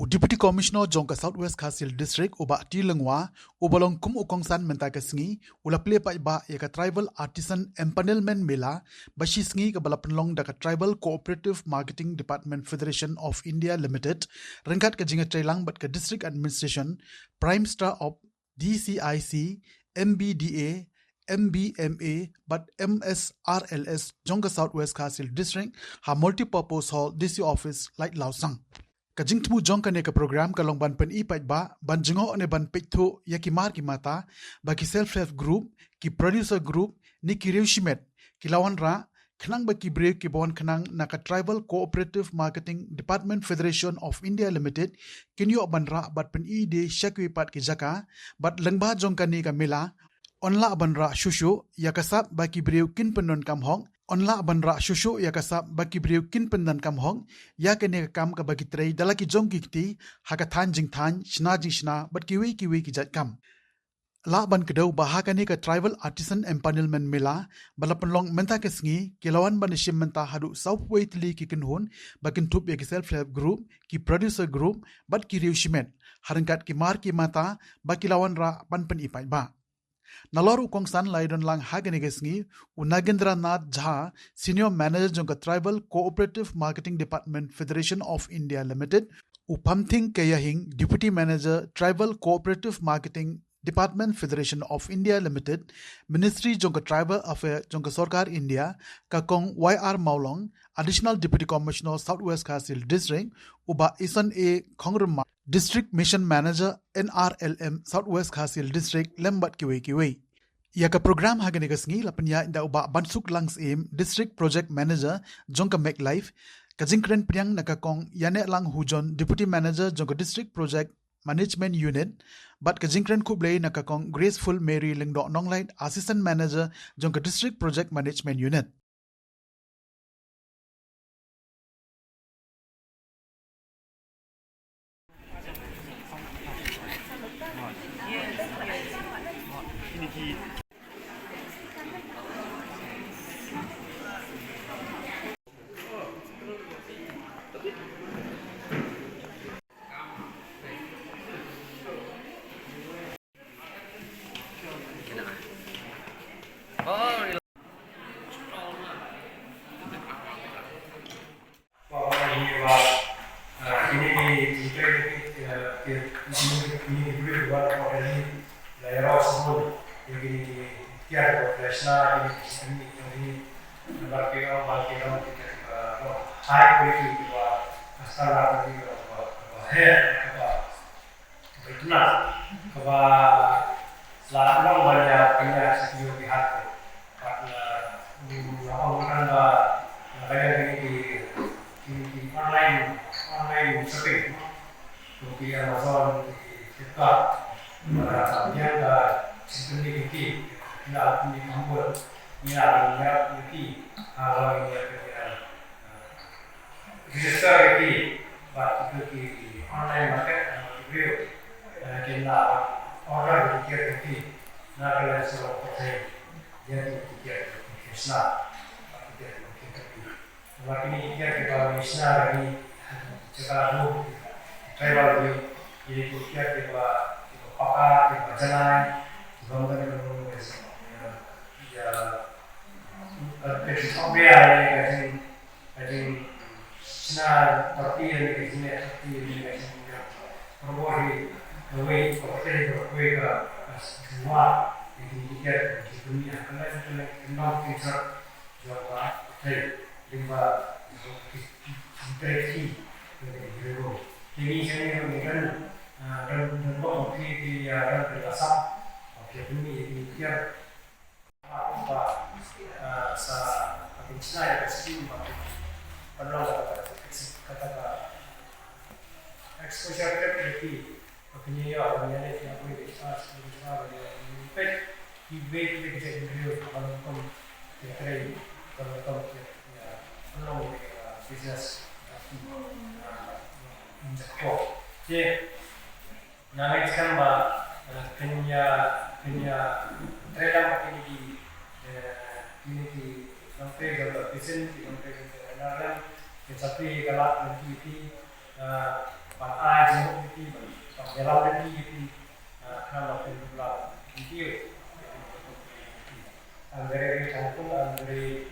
Deputy Commissioner Jong Southwest Khasil District uba ti lengwa ubalong kum ukongsan menta ke Sngi ula ple pa iba ya ka Tribal Artisan Empanelment Mela ba Shi Sngi ka bala Pynlong da ka Tribal Cooperative Marketing Department Federation of India Limited rengkat ke jinga trailang bat ke District Administration Prime Star of DCIC MBDA MBMA but MSRLS Jong Southwest Khasil District ha multi-purpose hall DC office like Laosang. Kajing temu jong kane ke program kalong ban pen ipat ba ban jingo one ban pekto ya ki mar ki mata ba ki self-help group ki producer group ni ki reusimet ki lawan ra khnang ba ki break ki bon khnang na ka Tribal Cooperative Marketing Department Federation of India Limited kinyo ban ra bat pen i de shakwi pat ki jaka bat lengba jong kane ka mela onla ban ra shushu ya kasap ba ki brew kin penon kam hong onla banra shushu ya kasap baki brew kin pendan kam hong ya kene kam ka baki trei dalaki jong kikti haka than jing than shna jing shna but kiwi ki jat kam la ban kedau baha kane ka Tribal Artisan Empanelment Mela bala Pynlong menta ke Sngi kilawan ban shim menta hadu southway tli ki kinhun bakin tup ya ki self help group ki producer group but ki reusimet harangkat ki mar ki mata bakilawan ra pan pen ipai ba Naloru Kongsan Laidon Lang Haganigesngi, Unagendra Nath Jha, Senior Manager Jong Tribal Cooperative Marketing Department Federation of India Limited, Upamthing Kayahing, Deputy Manager Tribal Cooperative Marketing Department Federation of India Limited, Ministry Jong Tribal Affairs Jong Sarkar India, Kakong YR Maulong, Additional Deputy Commissioner Southwest Khasil District, Uba Isan A. Kongrama, District Mission Manager NRLM Southwest Khasil District Lembat Kiwe. Yaka program Haganigasngi lapanya inda uba Bansuk Langs Aim District Project Manager Jongka Make Life Kajingkren Priang Nakakong Yane Lang Hujon Deputy Manager Jongka District Project Management Unit but Kajingkren Kublai Nakakong Graceful Mary Lingdo Nonglight Assistant Manager Jongka District Project Management Unit. elaborately you kind of in detail. I'm very thankful. I'm very